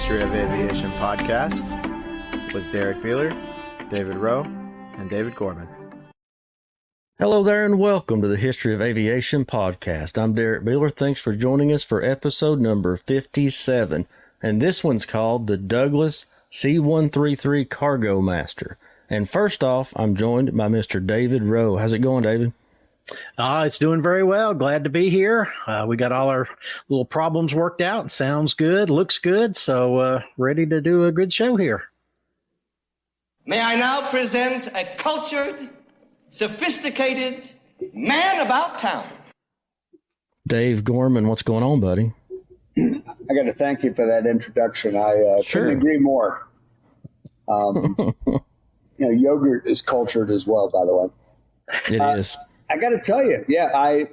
History of Aviation podcast with Derrick, Beeler, David Rowe, and David Gorman. Hello there and welcome to the History of Aviation podcast. I'm Derrick Beeler. Thanks for joining us for episode number 57. And this one's called the Douglas C-133 Cargomaster. And first off, I'm joined by Mr. David Rowe. How's it going, David? It's doing very well. Glad to be here. We got all our little problems worked out. Sounds good. Looks good. So ready to do a good show here. May I now present a cultured, sophisticated man about town. Dave Gorman, what's going on, buddy? I got to thank you for that introduction. I couldn't agree more. Yogurt is cultured as well, by the way. It is. I got to tell you, I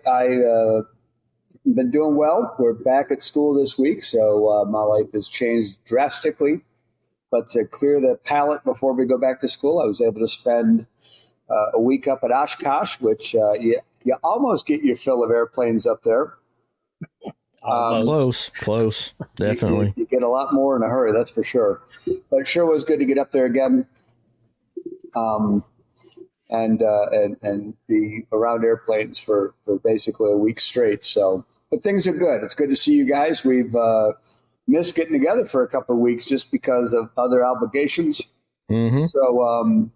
been doing well. We're back at school this week, so my life has changed drastically. But to clear the palate before we go back to school, I was able to spend a week up at Oshkosh, which you almost get your fill of airplanes up there. Close, definitely. You get a lot more in a hurry, that's for sure. But it sure was good to get up there again. And be around airplanes for basically a week straight. So, but things are good. It's good to see you guys. We've missed getting together for a couple of weeks just because of other obligations. Mm-hmm. So,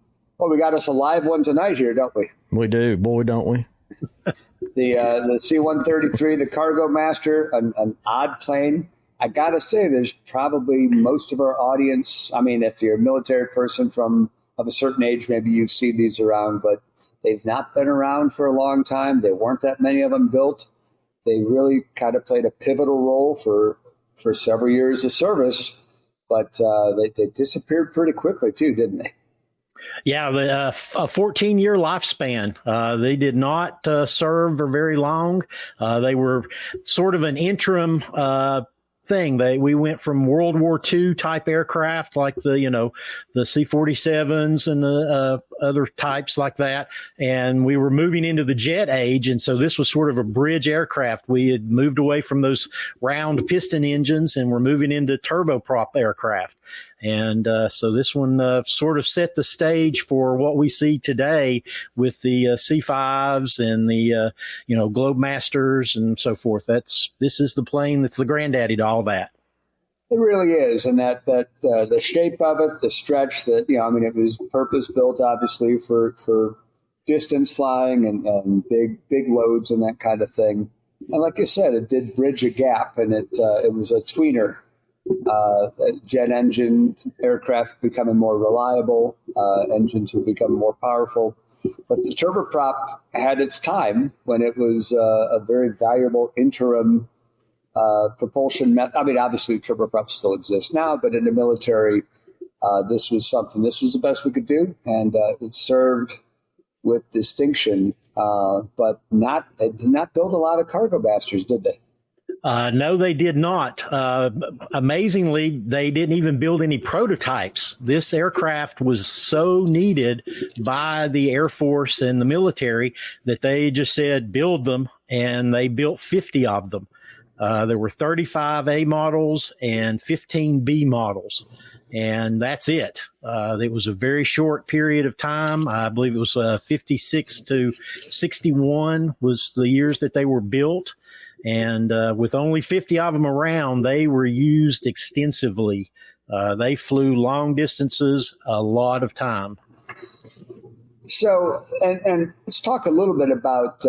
we got us a live one tonight here, don't we? We do. Boy, don't we? The C-133, the Cargomaster, an odd plane. I got to say, there's probably most of our audience. I mean, if you're a military person of a certain age, maybe you've seen these around, but they've not been around for a long time. There weren't that many of them built. They really kind of played a pivotal role for several years of service, but they disappeared pretty quickly too, didn't they? Yeah, a 14-year lifespan. They did not serve for very long. They were sort of an interim thing. We went from World War II type aircraft like the C-47s and the other types like that, and we were moving into the jet age, and so this was sort of a bridge aircraft. We had moved away from those round piston engines and we're moving into turboprop aircraft. And so this one sort of set the stage for what we see today with the C-5s and the Globemasters and so forth. This is the plane that's the granddaddy to all that. It really is, and that the shape of it, the stretch, it was purpose built obviously for distance flying and big loads and that kind of thing. And like you said, it did bridge a gap, and it was a tweener. Jet engine aircraft becoming more reliable, engines were becoming more powerful. But the turboprop had its time when it was a very valuable interim propulsion method. I mean, obviously turboprops still exist now, but in the military, this was the best we could do, and it served with distinction. But they did not build a lot of Cargomasters, did they? No, they did not. Amazingly, they didn't even build any prototypes. This aircraft was so needed by the Air Force and the military that they just said, build them, and they built 50 of them. There were 35 A models and 15 B models, and that's it. It was a very short period of time. I believe it was 56 to 61 was the years that they were built. And with only 50 of them around, they were used extensively. They flew long distances a lot of time. So, and let's talk a little bit about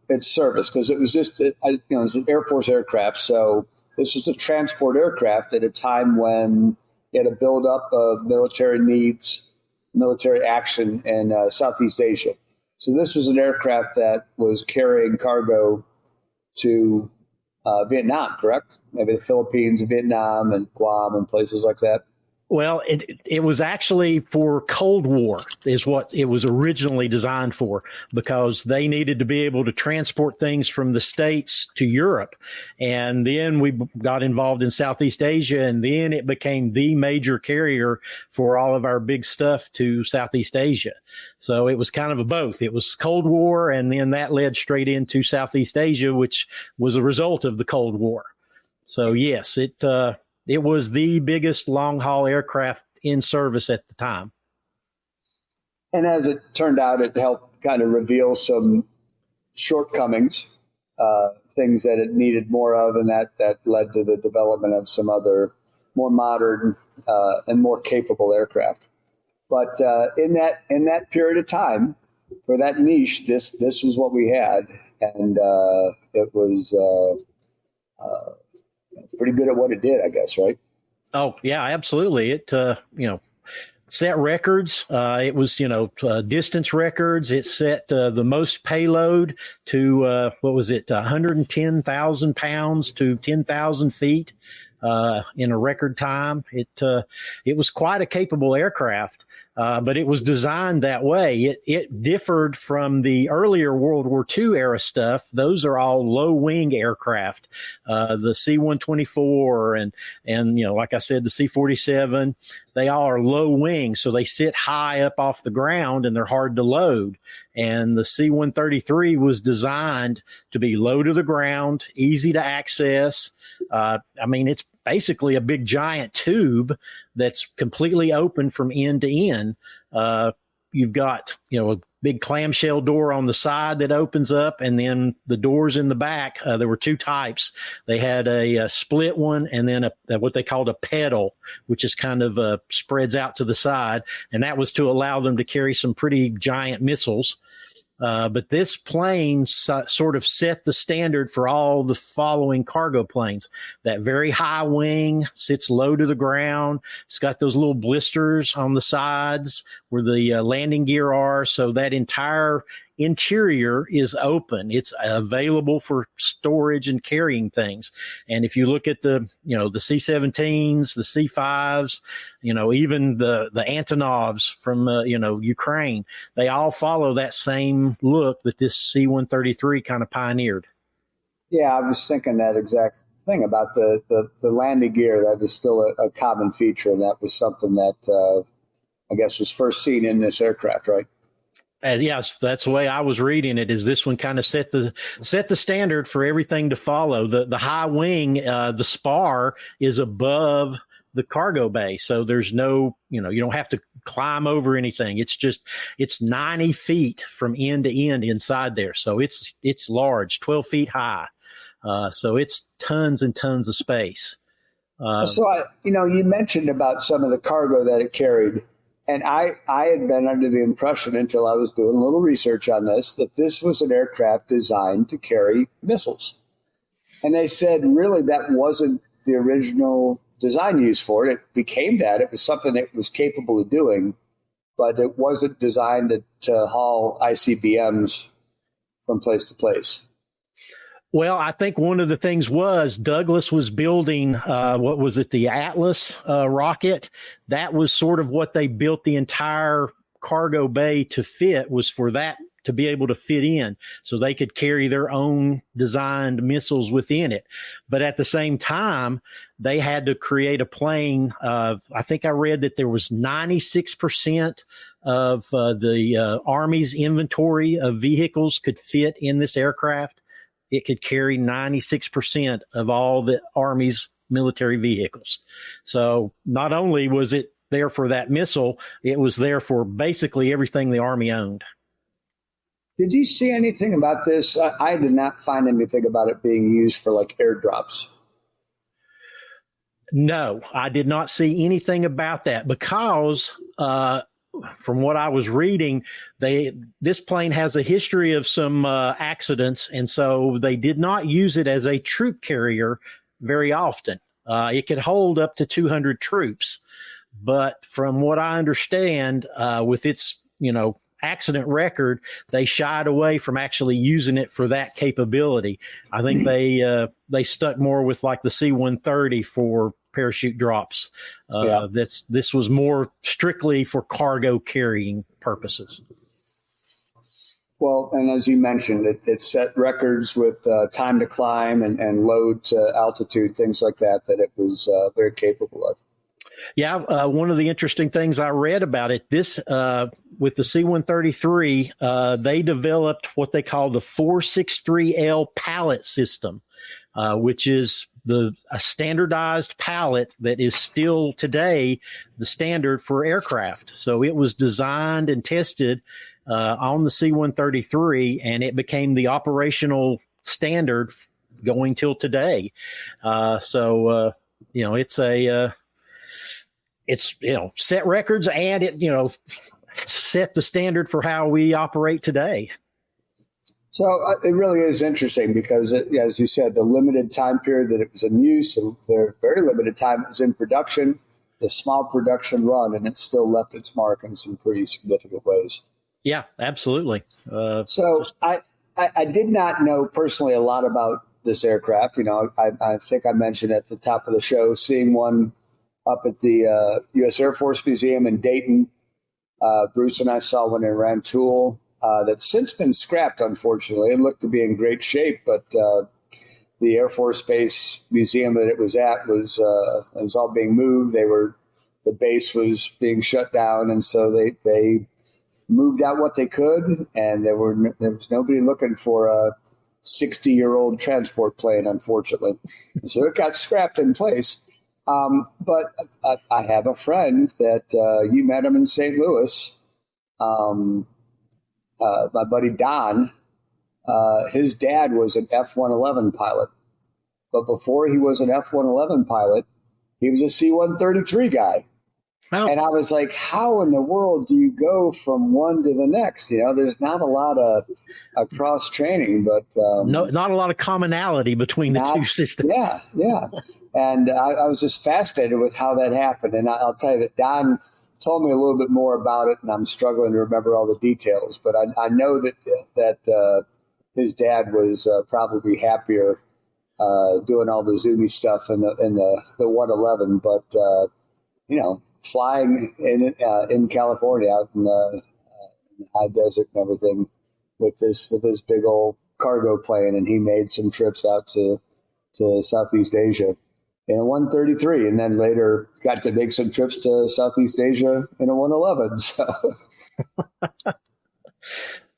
its service, because it was just, it was an Air Force aircraft. So this was a transport aircraft at a time when you had a buildup of military needs, military action in Southeast Asia. So this was an aircraft that was carrying cargo to Vietnam, correct? Maybe the Philippines and Vietnam and Guam and places like that. Well, it was actually for Cold War is what it was originally designed for, because they needed to be able to transport things from the States to Europe. And then we got involved in Southeast Asia, and then it became the major carrier for all of our big stuff to Southeast Asia. So it was kind of a both. It was Cold War, and then that led straight into Southeast Asia, which was a result of the Cold War. So yes, It was the biggest long-haul aircraft in service at the time. And as it turned out, it helped kind of reveal some shortcomings, things that it needed more of, and that led to the development of some other more modern and more capable aircraft. But in that period of time, for that niche, this was what we had, and it was pretty good at what it did, I guess, right? Oh yeah, absolutely. It set records. It was distance records. It set the most payload to 110,000 pounds to 10,000 feet in a record time. It was quite a capable aircraft. But it was designed that way. It differed from the earlier World War II era stuff. Those are all low wing aircraft. The C-124 and like I said, the C-47, they all are low wing. So they sit high up off the ground and they're hard to load. And the C-133 was designed to be low to the ground, easy to access. It's basically a big giant tube that's completely open from end to end. You've got, a big clamshell door on the side that opens up, and then the doors in the back. There were two types. They had a split one, and then what they called a pedal, which is kind of spreads out to the side. And that was to allow them to carry some pretty giant missiles. But this plane sort of set the standard for all the following cargo planes. That very high wing sits low to the ground. It's got those little blisters on the sides where the landing gear are. So that entire interior is open. It's available for storage and carrying things. And if you look at the C-17s, the C-5s, even the Antonovs from, Ukraine, they all follow that same look that this C-133 kind of pioneered. Yeah, I was thinking that exact thing about the landing gear. That is still a common feature, and that was something that I guess was first seen in this aircraft, right? Yes, that's the way I was reading it. Is this one kind of set the standard for everything to follow? The high wing, the spar is above the cargo bay, so there's no, you don't have to climb over anything. It's 90 feet from end to end inside there, so it's large, 12 feet high. So it's tons and tons of space. So you mentioned about some of the cargo that it carried. And I had been under the impression until I was doing a little research on this, that this was an aircraft designed to carry missiles. And they said, really, that wasn't the original design used for it. It became that. It was something it was capable of doing, but it wasn't designed to haul ICBMs from place to place. Well, I think one of the things was Douglas was building, the Atlas rocket. That was sort of what they built the entire cargo bay to fit, was for that to be able to fit in so they could carry their own designed missiles within it. But at the same time, they had to create a plane. I think I read that there was 96% of the Army's inventory of vehicles could fit in this aircraft. It could carry 96% of all the Army's military vehicles. So not only was it there for that missile, it was there for basically everything the Army owned. Did you see anything about this? I did not find anything about it being used for like airdrops. No, I did not see anything about that because from what I was reading, this plane has a history of some accidents, and so they did not use it as a troop carrier very often. It could hold up to 200 troops, but from what I understand, with its accident record, they shied away from actually using it for that capability. I think they stuck more with like the C-130 for parachute drops. This was more strictly for cargo carrying purposes. Well, and as you mentioned, it set records with time to climb and load to altitude, things like that it was very capable of. Yeah, one of the interesting things I read about it, this with the C-133, they developed what they call the 463L pallet system, which is a standardized pallet that is still today the standard for aircraft. So it was designed and tested on the C-133, and it became the operational standard going till today. It's set records, and it set the standard for how we operate today. So it really is interesting because, as you said, the limited time period that it was in use, and the very limited time it was in production, the small production run, and it still left its mark in some pretty significant ways. Yeah, absolutely. So I did not know personally a lot about this aircraft. I think I mentioned at the top of the show seeing one up at the U.S. Air Force Museum in Dayton. Bruce and I saw one in Rantoul. That's since been scrapped, unfortunately. It looked to be in great shape, but the Air Force Base Museum that it was at was all being moved. The base was being shut down, and so they moved out what they could, and there was nobody looking for a 60-year-old transport plane, unfortunately. So it got scrapped in place. But I have a friend that you met him in St. Louis. My buddy Don, his dad was an F-111 pilot. But before he was an F-111 pilot, he was a C-133 guy. Oh. And I was like, how in the world do you go from one to the next? There's not a lot of cross training, but not a lot of commonality between the two systems. Yeah. And I was just fascinated with how that happened. And I'll tell you that Don told me a little bit more about it, and I'm struggling to remember all the details. But I know that his dad was probably happier doing all the zoomy stuff in the 111. But flying in California out in the high desert and everything with this big old cargo plane, and he made some trips out to Southeast Asia in a 133, and then later got to make some trips to Southeast Asia in a 111. So.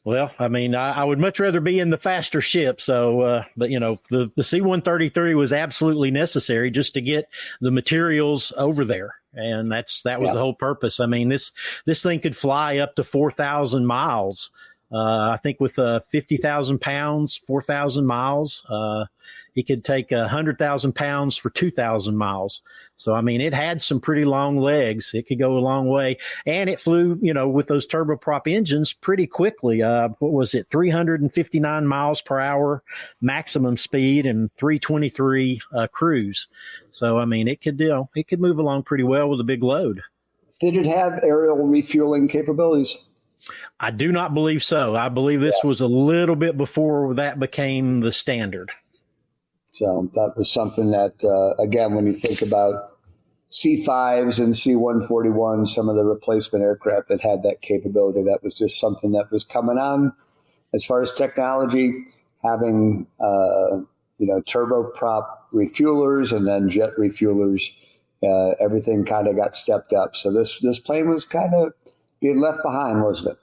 Well, I mean, I would much rather be in the faster ship. So, but the C-133 was absolutely necessary just to get the materials over there. And that was the whole purpose. I mean, this thing could fly up to 4,000 miles. I think with 50,000 pounds, 4,000 miles, it could take 100,000 pounds for 2,000 miles. So, I mean, it had some pretty long legs. It could go a long way. And it flew, with those turboprop engines pretty quickly. What was it? 359 miles per hour maximum speed and 323 cruise. So, I mean, it could move along pretty well with a big load. Did it have aerial refueling capabilities? I do not believe so. I believe this was a little bit before that became the standard. So that was something that, again, when you think about C-5s and C-141, some of the replacement aircraft that had that capability, that was just something that was coming on. As far as technology, having, turboprop refuelers and then jet refuelers, everything kind of got stepped up. So this plane was kind of being left behind, wasn't it?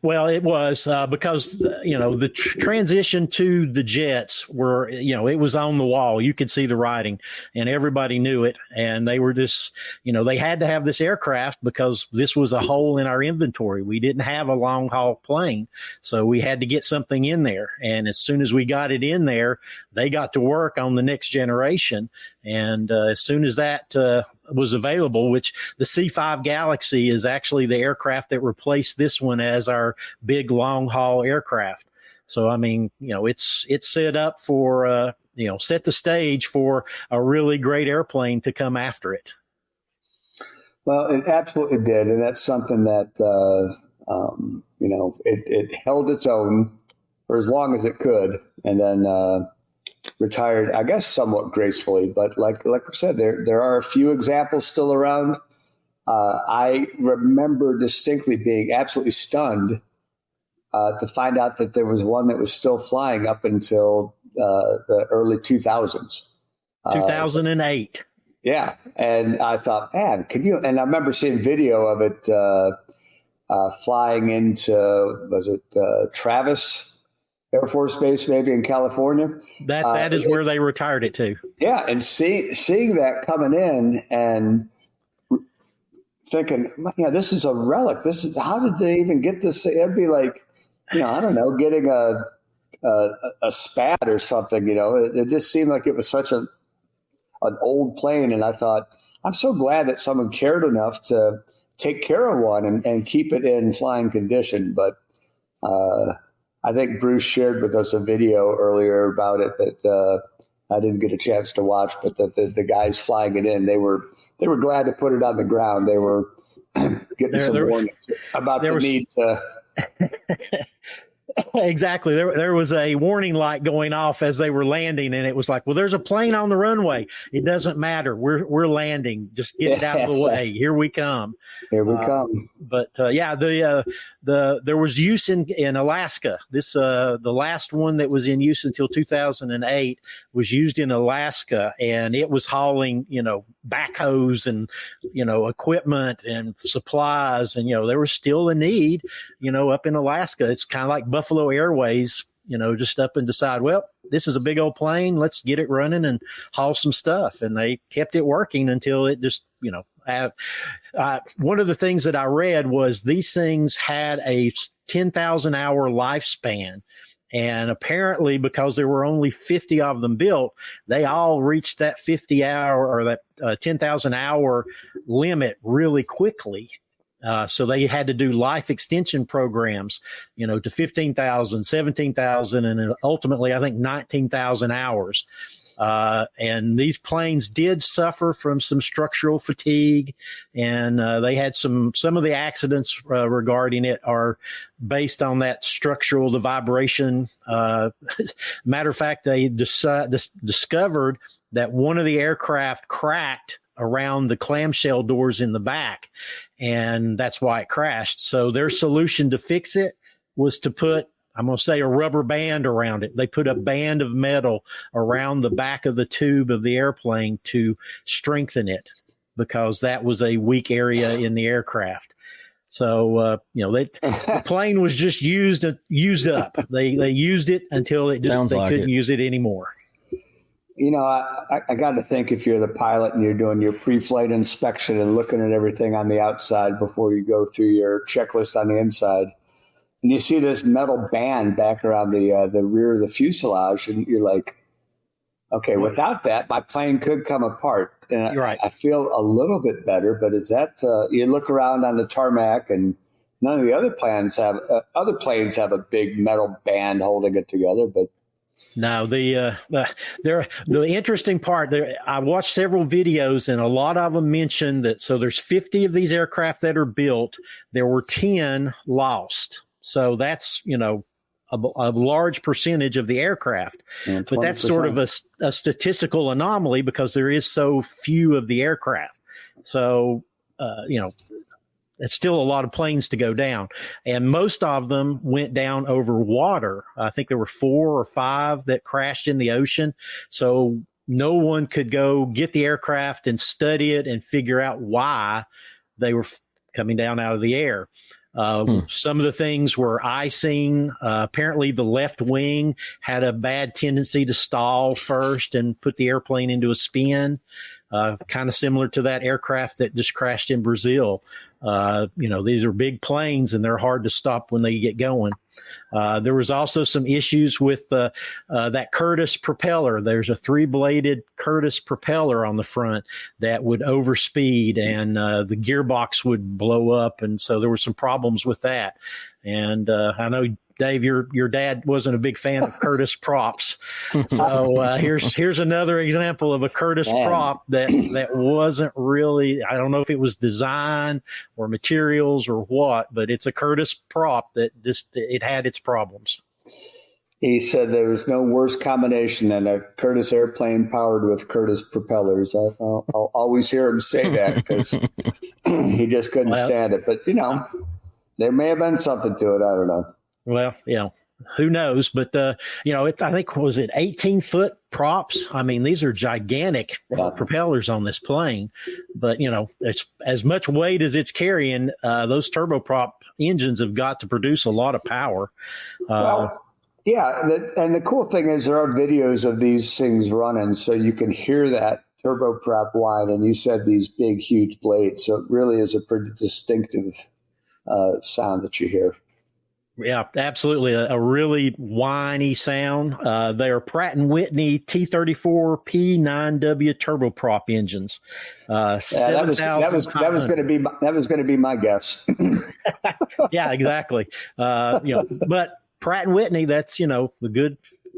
Well, it was because, the transition to the jets were, it was on the wall. You could see the writing and everybody knew it. And they were just, they had to have this aircraft because this was a hole in our inventory. We didn't have a long haul plane. So we had to get something in there. And as soon as we got it in there, they got to work on the next generation. And as soon as that was available, which the C-5 Galaxy is actually the aircraft that replaced this one as our big long haul aircraft. So, I mean, it's set up for, set the stage for a really great airplane to come after it. Well, it absolutely did. And that's something that, it held its own for as long as it could. And then, retired, I guess, somewhat gracefully, but like I said, there are a few examples still around. I remember distinctly being absolutely stunned to find out that there was one that was still flying up until the early 2000s. 2008. Yeah, and I thought, man, can you? And I remember seeing video of it flying into, was it Travis? Air Force Base, maybe in California. That is where they retired it to. Yeah, and seeing that coming in and thinking, this is a relic. How did they even get this? It'd be like, I don't know, getting a spat or something. It just seemed like it was such an old plane, and I thought, I'm so glad that someone cared enough to take care of one and keep it in flying condition. But I think Bruce shared with us a video earlier about it that I didn't get a chance to watch, but that the guys flying it in, they were glad to put it on the ground. They were getting some warnings about the need to. Exactly. There was a warning light going off as they were landing, and it was like, well, there's a plane on the runway. It doesn't matter. We're landing. Just get it out of the way. Here we come. Here we come. But there was use in Alaska. This the last one that was in use until 2008 was used in Alaska, and it was hauling backhoes and equipment and supplies, and there was still a need up in Alaska. It's kind of like Buffalo Airways, just up and decide, well, this is a big old plane. Let's get it running and haul some stuff. And they kept it working until it just, one of the things that I read was these things had a 10,000 hour lifespan. And apparently, because there were only 50 of them built, they all reached that 50 hour or that 10,000 hour limit really quickly. So they had to do life extension programs, to 15,000, 17,000, and ultimately, I think 19,000 hours. And these planes did suffer from some structural fatigue, and they had some of the accidents regarding it are based on that the vibration. Matter of fact, they discovered that one of the aircraft cracked around the clamshell doors in the back, and that's why it crashed. So their solution to fix it was to put, I'm going to say, a rubber band around it. They put a band of metal around the back of the tube of the airplane to strengthen it, because that was a weak area in the aircraft. So, the plane was just used up. They used it until they couldn't use it anymore. I got to think, if you're the pilot and you're doing your pre-flight inspection and looking at everything on the outside before you go through your checklist on the inside, and you see this metal band back around the rear of the fuselage, and you're like, okay, without that, my plane could come apart. And right. I feel a little bit better, but is that you look around on the tarmac, and none of the other planes have a big metal band holding it together, but. No, the interesting part there, I watched several videos, and a lot of them mentioned that. So there's 50 of these aircraft that are built. There were 10 lost. So that's, a large percentage of the aircraft. Yeah, but that's sort of a statistical anomaly, because there is so few of the aircraft. So, it's still a lot of planes to go down, and most of them went down over water. I think there were 4 or 5 that crashed in the ocean. So no one could go get the aircraft and study it and figure out why they were coming down out of the air. Some of the things were icing. Apparently the left wing had a bad tendency to stall first and put the airplane into a spin. Kind of similar to that aircraft that just crashed in Brazil. These are big planes, and they're hard to stop when they get going. There was also some issues with that Curtiss propeller. There's a 3-bladed Curtiss propeller on the front that would overspeed, and the gearbox would blow up. And so there were some problems with that. And I know, Dave, your dad wasn't a big fan of Curtiss props. So here's another example of a Curtiss prop that wasn't really, I don't know if it was design or materials or what, but it's a Curtiss prop that it had its problems. He said there was no worse combination than a Curtiss airplane powered with Curtiss propellers. I'll always hear him say that, because he just couldn't stand it. But, there may have been something to it. I don't know. Well, who knows? But, I think, was it 18-foot props? I mean, these are gigantic propellers on this plane. But, it's as much weight as it's carrying. Those turboprop engines have got to produce a lot of power. Yeah, and the cool thing is there are videos of these things running, so you can hear that turboprop whine, and you said these big, huge blades, so it really is a pretty distinctive sound that you hear. Yeah, absolutely. A really whiny sound. They are Pratt & Whitney T34 P9W turboprop engines. That was going to be my guess. Yeah, exactly. But Pratt & Whitney, that's, the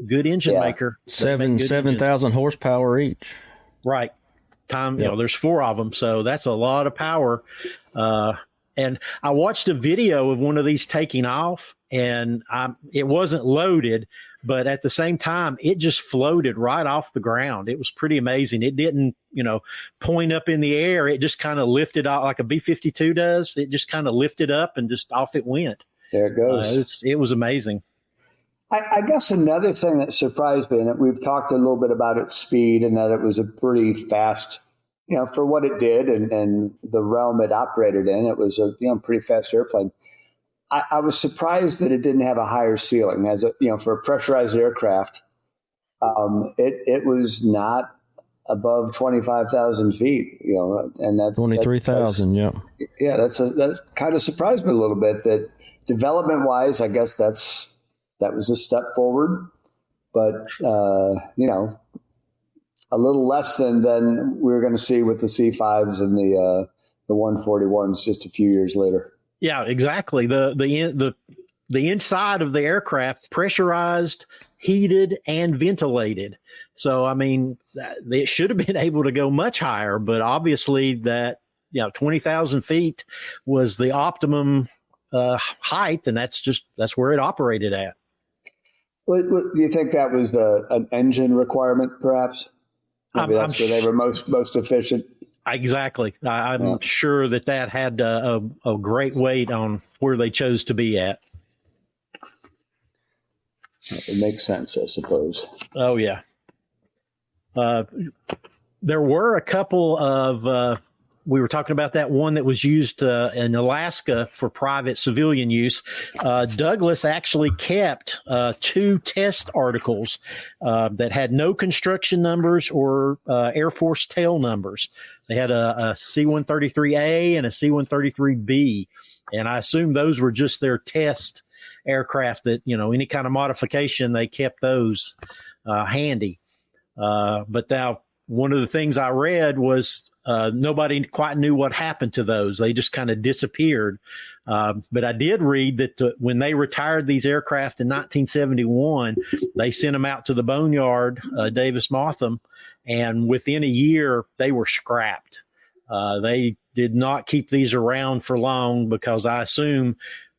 good engine maker. 7,000 horsepower each. Right. There's 4 of them, so that's a lot of power. And I watched a video of one of these taking off, and it wasn't loaded, but at the same time, it just floated right off the ground. It was pretty amazing. It didn't, point up in the air. It just kind of lifted out like a B-52 does. It just kind of lifted up and just off it went. There it goes. It was amazing. I guess another thing that surprised me, and we've talked a little bit about its speed and that it was a pretty fast, for what it did and the realm it operated in, it was a pretty fast airplane. I was surprised that it didn't have a higher ceiling. For a pressurized aircraft, it was not above 25,000 feet. And that's 23,000. Yeah. Yeah, that kind of surprised me a little bit. That development wise, I guess that was a step forward, but a little less than we were going to see with the C5s and the 141s just a few years later. Yeah, exactly. The inside of the aircraft pressurized, heated, and ventilated. So, it should have been able to go much higher, but obviously that 20,000 feet was the optimum height, and that's where it operated at. Well, do you think that was an engine requirement, perhaps? Maybe that's where they were most efficient. Exactly. I'm sure that had a great weight on where they chose to be at. It makes sense, I suppose. Oh, yeah. There were a couple of we were talking about that one that was used in Alaska for private civilian use. Douglas actually kept 2 test articles that had no construction numbers or Air Force tail numbers. They had a C-133A and a C-133B, and I assume those were just their test aircraft that, any kind of modification, they kept those handy. But now one of the things I read was nobody quite knew what happened to those. They just kind of disappeared. But I did read that when they retired these aircraft in 1971, they sent them out to the boneyard, Davis Motham, and within a year, they were scrapped. They did not keep these around for long because I assume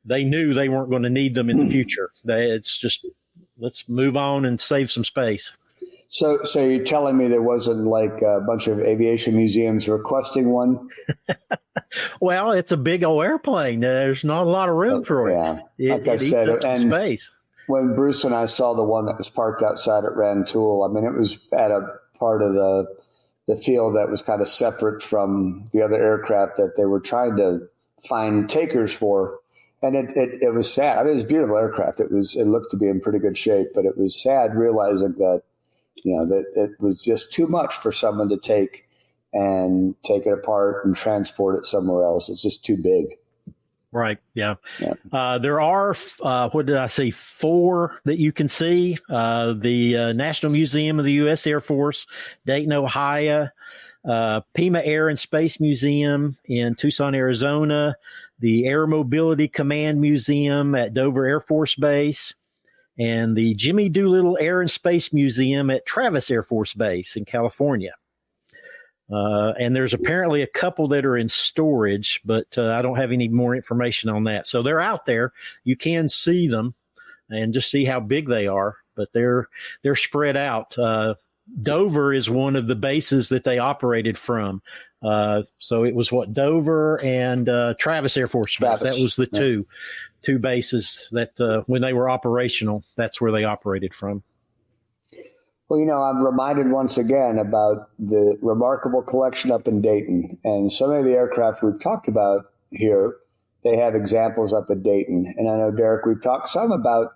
they knew they weren't going to need them in the future. It's just, let's move on and save some space. So you're telling me there wasn't like a bunch of aviation museums requesting one? Well, it's a big old airplane. There's not a lot of room for it. Yeah, like I said, eats up some space. When Bruce and I saw the one that was parked outside at Rantoul, it was at a part of the field that was kind of separate from the other aircraft that they were trying to find takers for. And it was sad. It was a beautiful aircraft. It looked to be in pretty good shape, but it was sad realizing that, that it was just too much for someone to take it apart and transport it somewhere else. It's just too big. Right. Yeah. There are, 4 that you can see. The National Museum of the U.S. Air Force, Dayton, Ohio, Pima Air and Space Museum in Tucson, Arizona, the Air Mobility Command Museum at Dover Air Force Base, and the Jimmy Doolittle Air and Space Museum at Travis Air Force Base in California. And there's apparently a couple that are in storage, but I don't have any more information on that. So they're out there. You can see them and just see how big they are, but they're spread out. Dover is one of the bases that they operated from. So it was Dover and Travis Air Force Base. That was the two bases that when they were operational, that's where they operated from. Well, I'm reminded once again about the remarkable collection up in Dayton. And some of the aircraft we've talked about here, they have examples up at Dayton. And I know, Derrick, we've talked some about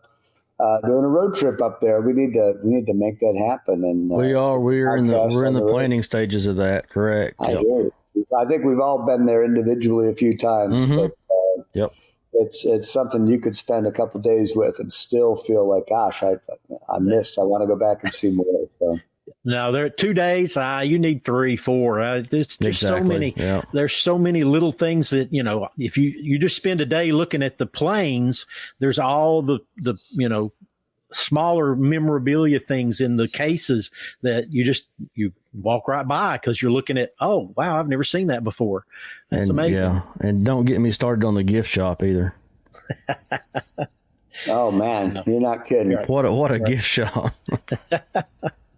doing a road trip up there. We need to make that happen. And we're in the planning stages of that. Correct. I hear. I think we've all been there individually a few times. Mm-hmm. But, it's something you could spend a couple of days with and still feel like, gosh, I missed. I want to go back and see more. So. No, there are 2 days. You need 3, 4. There's so many. Yeah. There's so many little things that, if you just spend a day looking at the planes, there's all the smaller memorabilia things in the cases that you walk right by because you're looking at, oh, wow, I've never seen that before. That's amazing. Yeah. And don't get me started on the gift shop either. Oh, man, you're not kidding. What a gift shop.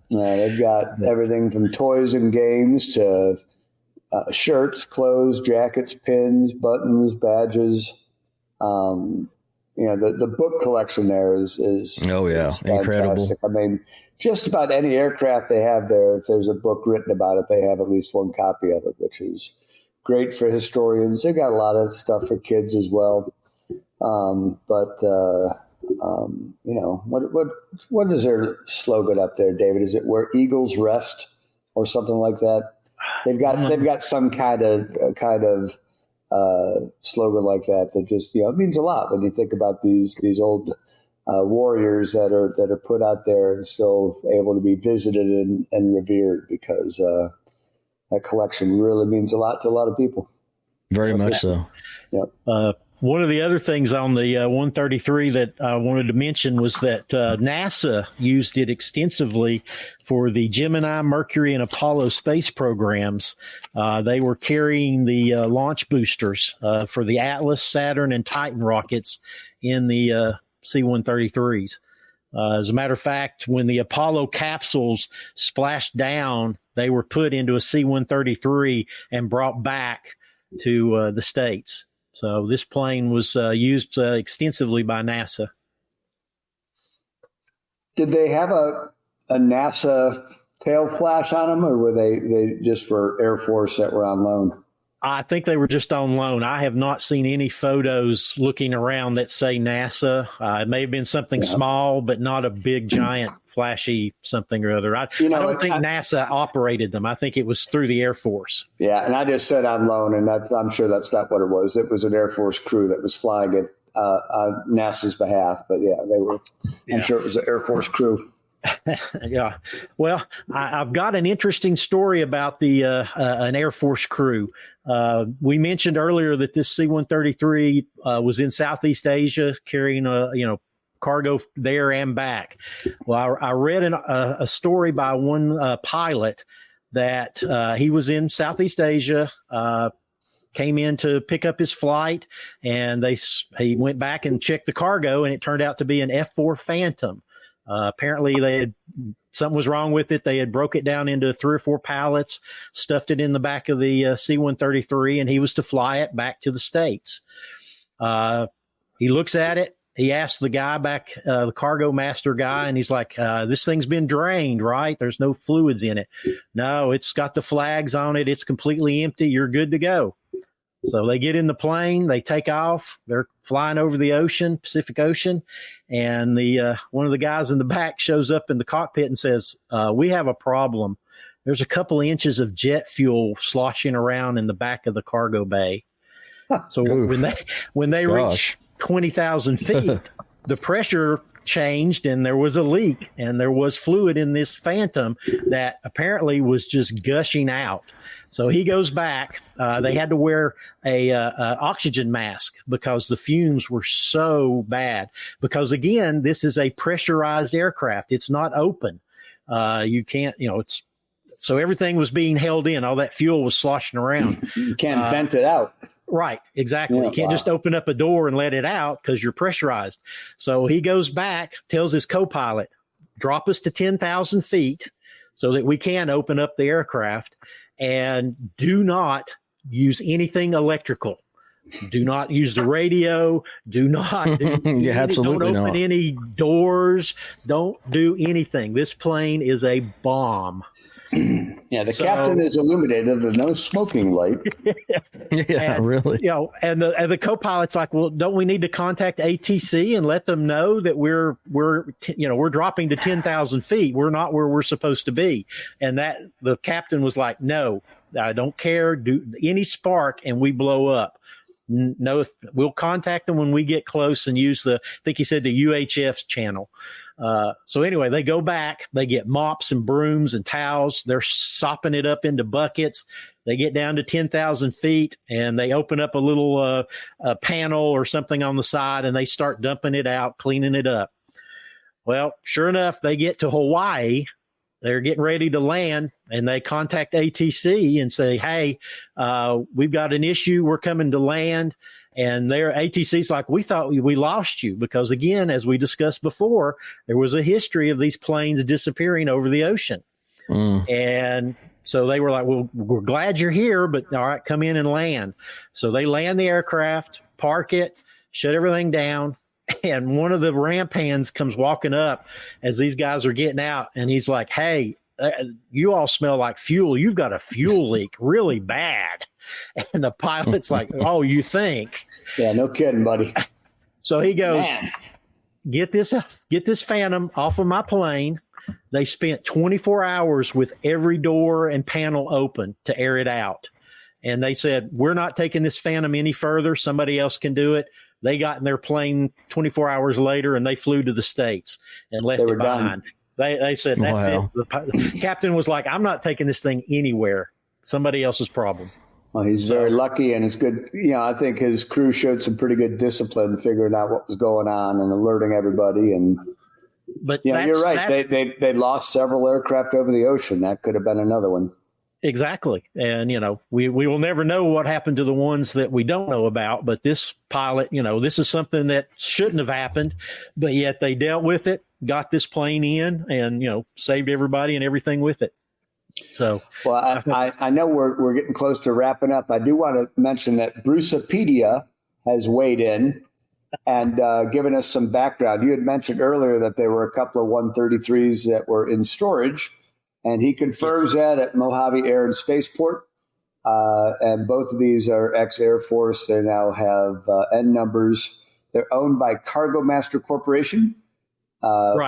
They've got everything from toys and games to shirts, clothes, jackets, pins, buttons, badges. The book collection there is incredible. I mean, just about any aircraft they have there, if there's a book written about it, they have at least one copy of it, which is great for historians. They got a lot of stuff for kids as well. What is their slogan up there, David? Is it "Where Eagles Rest" or something like that? They've got some kind of slogan like that just it means a lot when you think about these old warriors that are put out there and still able to be visited and revered because that collection really means a lot to a lot of people. Very much so. Yep. One of the other things on the 133 that I wanted to mention was that NASA used it extensively for the Gemini, Mercury, and Apollo space programs. They were carrying the launch boosters for the Atlas, Saturn, and Titan rockets in the C-133s. As a matter of fact, when the Apollo capsules splashed down, they were put into a C-133 and brought back to the States. So this plane was used extensively by NASA. Did they have a NASA tail flash on them, or were they just for Air Force that were on loan? I think they were just on loan. I have not seen any photos looking around that say NASA. It may have been something small, but not a big, giant, flashy something or other. I don't think NASA operated them. I think it was through the Air Force. Yeah, and I just said on loan, and I'm sure that's not what it was. It was an Air Force crew that was flying it on NASA's behalf. But, they were. Yeah. I'm sure it was an Air Force crew. Yeah. Well, I've got an interesting story about the an Air Force crew. We mentioned earlier that this C-133 was in Southeast Asia carrying cargo there and back. Well, I read a story by one pilot that he was in Southeast Asia, came in to pick up his flight, and he went back and checked the cargo, and it turned out to be an F-4 Phantom. Apparently something was wrong with it. They had broke it down into 3 or 4 pallets, stuffed it in the back of the C-133, and he was to fly it back to the States. He looks at it. He asks the guy back, the Cargomaster guy, and he's like, this thing's been drained, right? There's no fluids in it. No, it's got the flags on it. It's completely empty. You're good to go. So they get in the plane, they take off, they're flying over the ocean, Pacific Ocean, and the one of the guys in the back shows up in the cockpit and says, we have a problem. There's a couple inches of jet fuel sloshing around in the back of the cargo bay. So when they reached 20,000 feet, the pressure changed and there was a leak, and there was fluid in this Phantom that apparently was just gushing out. So he goes back. They had to wear a oxygen mask because the fumes were so bad. Because again, this is a pressurized aircraft. It's not open. You can't, so everything was being held in. All that fuel was sloshing around. You can't vent it out. Right, exactly. Yeah, you can't just open up a door and let it out because you're pressurized. So he goes back, tells his co-pilot, drop us to 10,000 feet so that we can open up the aircraft, and do not use anything electrical. Do not use the radio. Do not absolutely don't open any doors. Don't do anything. This plane is a bomb. Yeah, the captain is illuminated with no smoking light. Yeah, and, really. And the co-pilot's like, well, don't we need to contact ATC and let them know that we're dropping to 10,000 feet. We're not where we're supposed to be. And the captain was like, no, I don't care. Do any spark and we blow up. No, we'll contact them when we get close and use I think he said the UHF channel. So anyway, they go back, they get mops and brooms and towels. They're sopping it up into buckets. They get down to 10,000 feet and they open up a little panel or something on the side and they start dumping it out, cleaning it up. Well, sure enough, they get to Hawaii. They're getting ready to land and they contact ATC and say, hey, we've got an issue. We're coming to land. And their ATC's like, we thought we lost you because, again, as we discussed before, there was a history of these planes disappearing over the ocean. And so they were like, well, we're glad you're here, but all right, come in and land. So they land the aircraft, park it, shut everything down. And one of the ramp hands comes walking up as these guys are getting out. And he's like, hey, you all smell like fuel. You've got a fuel leak really bad. And the pilot's like, oh, you think? Yeah, no kidding, buddy. So he goes, get this Phantom off of my plane. They spent 24 hours with every door and panel open to air it out. And they said, we're not taking this Phantom any further. Somebody else can do it. They got in their plane 24 hours later and they flew to the States and left it behind. They said, that's it. The captain was like, I'm not taking this thing anywhere. Somebody else's problem. Well, he's very lucky, and it's good. I think his crew showed some pretty good discipline, figuring out what was going on and alerting everybody. But you're right. They lost several aircraft over the ocean. That could have been another one. Exactly. And, we will never know what happened to the ones that we don't know about. But this pilot, this is something that shouldn't have happened, but yet they dealt with it, got this plane in and, saved everybody and everything with it. So, well, I know we're getting close to wrapping up. I do want to mention that Brucepedia has weighed in and given us some background. You had mentioned earlier that there were a couple of 133s that were in storage, and he confirms that at Mojave Air and Spaceport. And both of these are ex-Air Force. They now have N numbers. They're owned by Cargomaster Corporation,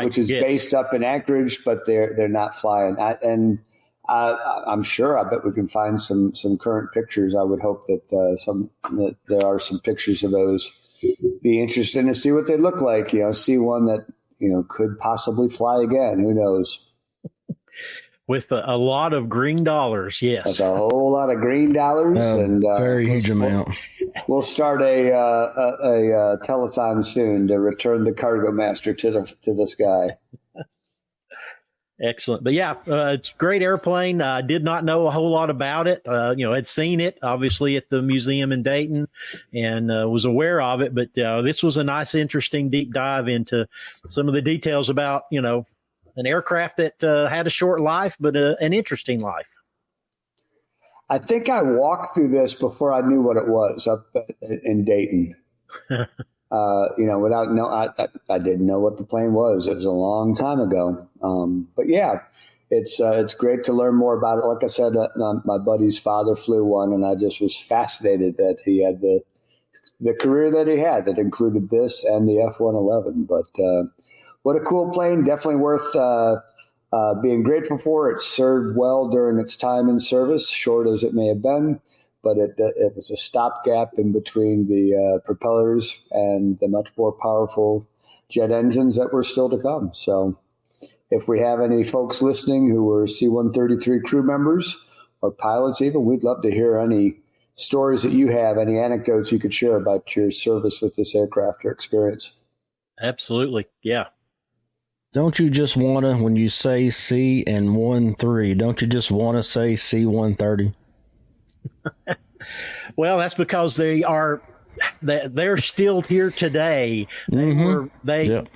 which is based up in Anchorage, but they're not flying. I'm sure. I bet we can find some current pictures. I would hope that there are some pictures of those. Be interesting to see what they look like. See one that could possibly fly again. Who knows? With a lot of green dollars, yes. That's a whole lot of green dollars, and very huge amount. We'll start a telethon soon to return the Cargomaster to the sky. Excellent. But yeah, it's a great airplane. I did not know a whole lot about it. I'd seen it obviously at the museum in Dayton and was aware of it. But this was a nice, interesting deep dive into some of the details about, an aircraft that had a short life, but an interesting life. I think I walked through this before I knew what it was up in Dayton. I didn't know what the plane was. It was a long time ago. But yeah, it's great to learn more about it. Like I said, my buddy's father flew one, and I just was fascinated that he had the career that he had that included this and the F-111. But what a cool plane! Definitely worth being grateful for. It served well during its time in service, short as it may have been. But it was a stopgap in between the propellers and the much more powerful jet engines that were still to come. So if we have any folks listening who were C-133 crew members or pilots even, we'd love to hear any stories that you have, any anecdotes you could share about your service with this aircraft or experience. Absolutely, yeah. Don't you just want to, when you say C and 1-3, don't you just want to say C-130? Well, that's because they're still here today. The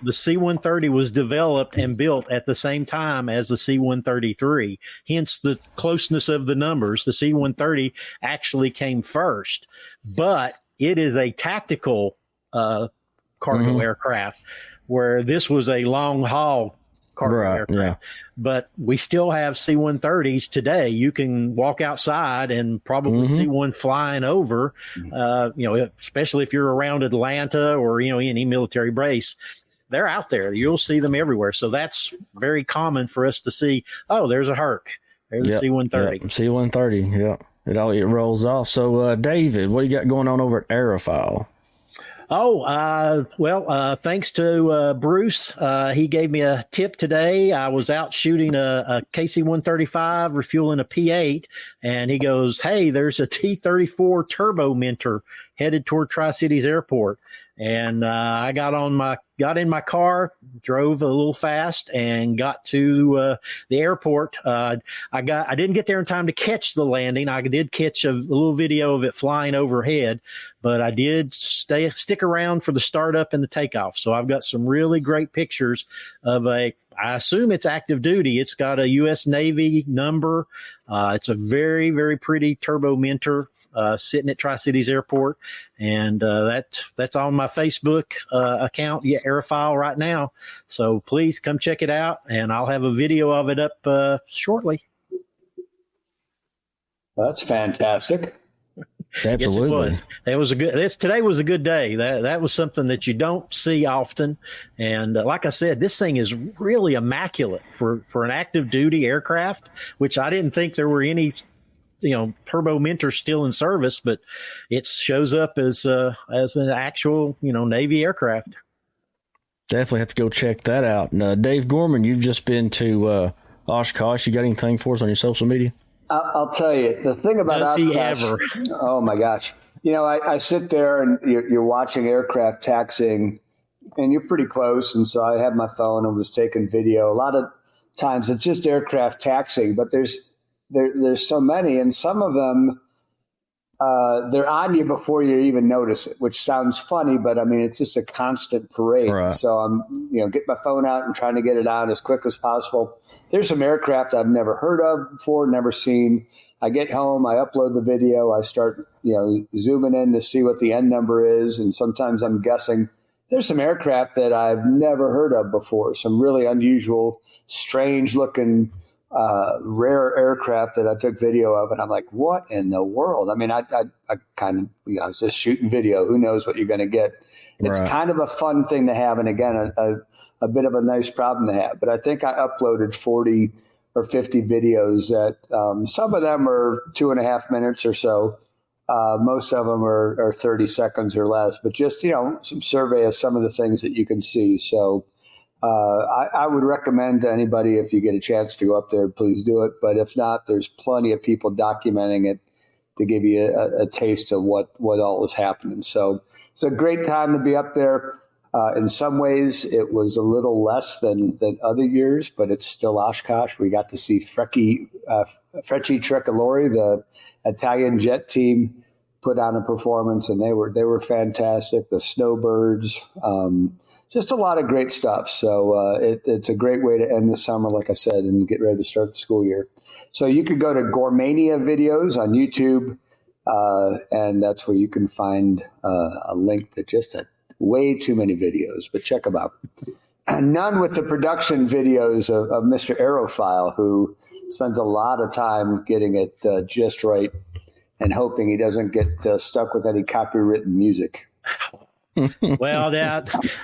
C-130 was developed and built at the same time as the C-133. Hence the closeness of the numbers. The C-130 actually came first, but it is a tactical cargo aircraft, where this was a long haul cargo Right, aircraft. yeah. But we still have C-130s today. You can walk outside and probably see one flying over, especially if you're around Atlanta or, any military base. They're out there. You'll see them everywhere. So that's very common for us to see, oh, there's a Herc. There's a C-130. Yep. C-130, yeah. It rolls off. So, David, what do you got going on over at Aerofoil? Thanks to Bruce. He gave me a tip today. I was out shooting a KC-135, refueling a P-8, and he goes, hey, there's a T-34 Turbo Mentor headed toward Tri-Cities Airport. And I got in my car, drove a little fast, and got to the airport. I didn't get there in time to catch the landing. I did catch a little video of it flying overhead, but I did stick around for the startup and the takeoff. So I've got some really great pictures of I assume it's active duty. It's got a U.S. Navy number. It's a very, very pretty Turbo Mentor. Sitting at Tri-Cities Airport, and that's on my Facebook account, Aerofoil, right now. So please come check it out, and I'll have a video of it up shortly. That's fantastic. Absolutely. Yes, it was. Today was a good day. That was something that you don't see often, and like I said, this thing is really immaculate for an active duty aircraft, which I didn't think there were any Turbo Mentor still in service, but it shows up as an actual, Navy aircraft. Definitely have to go check that out. And, Dave Gorman, you've just been to Oshkosh. You got anything for us on your social media? I'll tell you, the thing about Oshkosh, oh my gosh. I sit there and you're watching aircraft taxiing and you're pretty close. And so I had my phone and was taking video. A lot of times it's just aircraft taxiing, but there's so many, and some of them, they're on you before you even notice it, which sounds funny, but I mean, it's just a constant parade. Right. So I'm, get my phone out and trying to get it out as quick as possible. There's some aircraft I've never heard of before, never seen. I get home, I upload the video, I start, zooming in to see what the end number is. And sometimes I'm guessing. There's some aircraft that I've never heard of before, some really unusual, strange looking rare aircraft that I took video of, and I'm like, what in the world? I mean, I kind of, I was just shooting video. Who knows what you're going to get? It's kind of a fun thing to have, and again, a bit of a nice problem to have. But I think I uploaded 40 or 50 videos that some of them are 2.5 minutes or so. Most of them are 30 seconds or less, but just, some survey of some of the things that you can see. So I would recommend to anybody, if you get a chance to go up there, please do it. But if not, there's plenty of people documenting it to give you a taste of what all is happening. So it's a great time to be up there. In some ways, it was a little less than other years, but it's still Oshkosh. We got to see Frecci Tricolori, the Italian jet team, put on a performance, and they were fantastic. The Snowbirds. Just a lot of great stuff. So it's a great way to end the summer, like I said, and get ready to start the school year. So you could go to Gormania videos on YouTube, and that's where you can find a link to just way too many videos, but check them out. None with the production videos of Mr. Aerofoil, who spends a lot of time getting it just right and hoping he doesn't get stuck with any copywritten music. Well,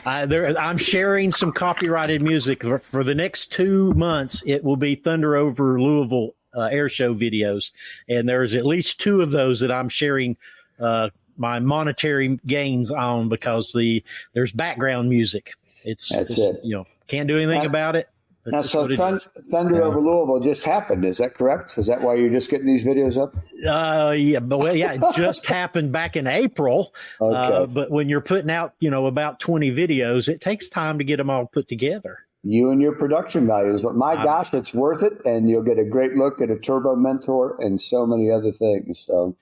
I'm sharing some copyrighted music for the next 2 months. It will be Thunder over Louisville air show videos, and there's at least 2 of those that I'm sharing my monetary gains on because there's background music. That's it. Can't do anything about it. Now, so Thunder over Louisville just happened. Is that correct? Is that why you're just getting these videos up? It just happened back in April. Okay. But when you're putting out, about 20 videos, it takes time to get them all put together. You and your production values, but my gosh, it's worth it. And you'll get a great look at a Turbo Mentor and so many other things. So.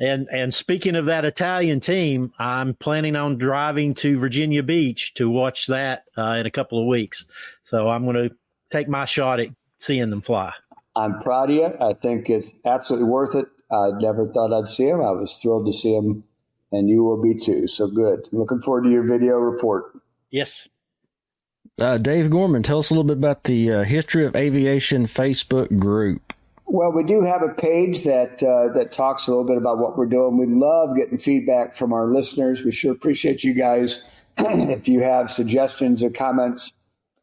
And speaking of that Italian team, I'm planning on driving to Virginia Beach to watch that in a couple of weeks. So I'm going to take my shot at seeing them fly. I'm proud of you. I think it's absolutely worth it. I never thought I'd see them. I was thrilled to see them, and you will be too. So good. Looking forward to your video report. Yes. Dave Gorman, tell us a little bit about the History of Aviation Facebook group. Well, we do have a page that talks a little bit about what we're doing. We love getting feedback from our listeners. We sure appreciate you guys. If you have suggestions or comments,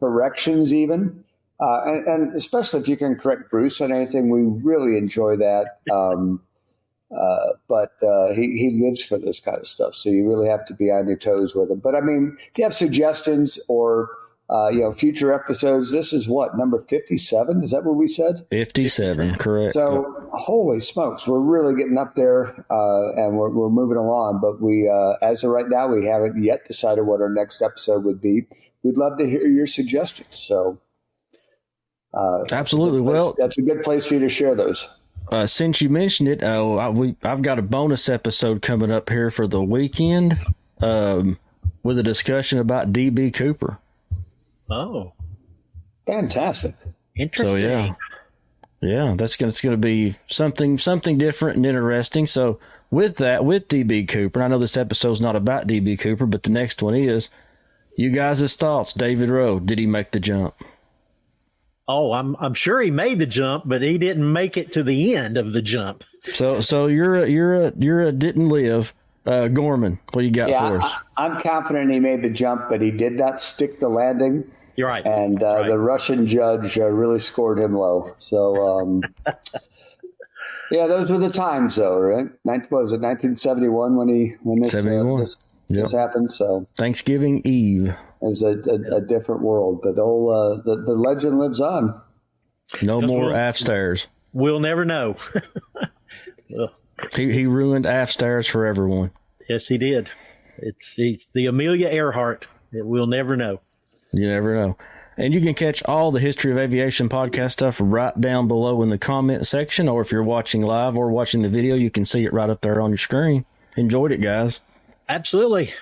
corrections even, and especially if you can correct Bruce on anything, we really enjoy that. But he lives for this kind of stuff, so you really have to be on your toes with him. But I mean, if you have suggestions or future episodes, this is what, number 57? Is that what we said? 57, correct. So, holy smokes, we're really getting up there, and we're moving along. But we, as of right now, we haven't yet decided what our next episode would be. We'd love to hear your suggestions. So, absolutely. Well, that's a good place for you to share those. Since you mentioned it, I've got a bonus episode coming up here for the weekend with a discussion about DB Cooper. Oh, fantastic! Interesting. So yeah, it's going to be something different and interesting. So with DB Cooper, I know this episode's not about DB Cooper, but the next one is. You guys' thoughts, David Rowe? Did he make the jump? Oh, I'm sure he made the jump, but he didn't make it to the end of the jump. So you're a didn't live. Gorman, what do you got for us? I'm confident he made the jump, but he did not stick the landing. You're right. And the Russian judge really scored him low. So, those were the times, though, right? What was it, 1971 when this happened? So Thanksgiving Eve. It was a different world, but the legend lives on. No more aft stairs. We'll never know. He ruined aft stairs for everyone. Yes, he did. It's the Amelia Earhart. We'll never know. You never know. And you can catch all the History of Aviation podcast stuff right down below in the comment section, or if you're watching live or watching the video, you can see it right up there on your screen. Enjoyed it, guys. Absolutely.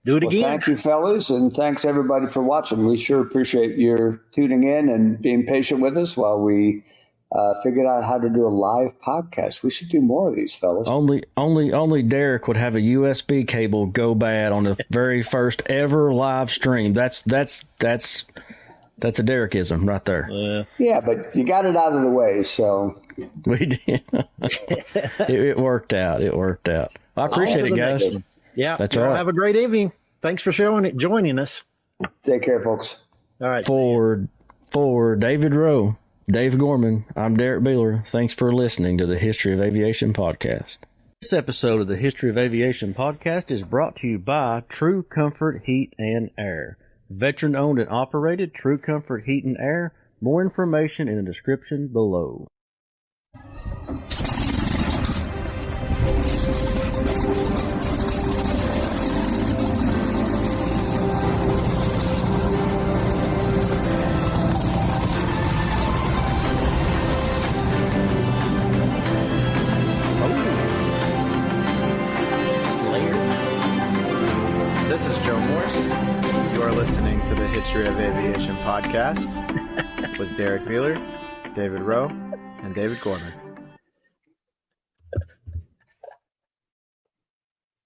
Do it again. Thank you, fellas, and thanks everybody for watching. We sure appreciate your tuning in and being patient with us while we figured out how to do a live podcast. We should do more of these, fellas. Only Derrick would have a USB cable go bad on the very first ever live stream. That's a Derrickism right there. Yeah, but you got it out of the way, so we did. it worked out. I appreciate it, guys. Yeah, that's right. Have a great evening. Thanks for joining us. Take care, folks. All right. For David Rowe, Dave Gorman, I'm Derrick Beeler. Thanks for listening to the History of Aviation podcast. This episode of the History of Aviation podcast is brought to you by True Comfort Heat and Air. Veteran owned and operated True Comfort Heat and Air. More information in the description below. This is Joe Morse. You are listening to the History of Aviation podcast with Derrick Beeler, David Rowe, and David Gorman.